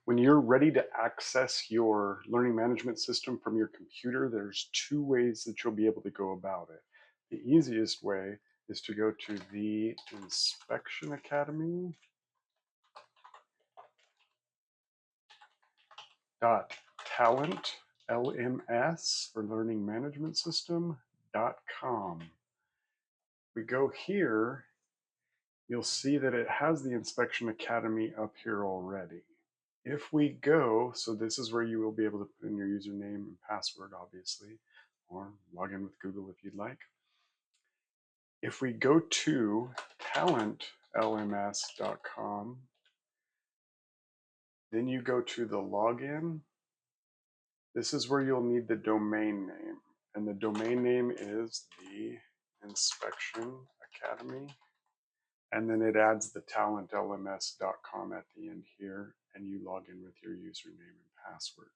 When you're ready to access your learning management system from your computer, there's two ways that you'll be able to go about it. The easiest way is to go to the Inspection Academy .talentlms for learning management system.com. We go here, you'll see that it has the Inspection Academy up here already. If we go, so this is where you will be able to put in your username and password, obviously, or log in with Google if you'd like. If we go to talentlms.com, then you go to the login. This is where you'll need the domain name, and the domain name is the Inspection Academy, and then it adds the talentlms.com at the end here, and you log in with your username and password.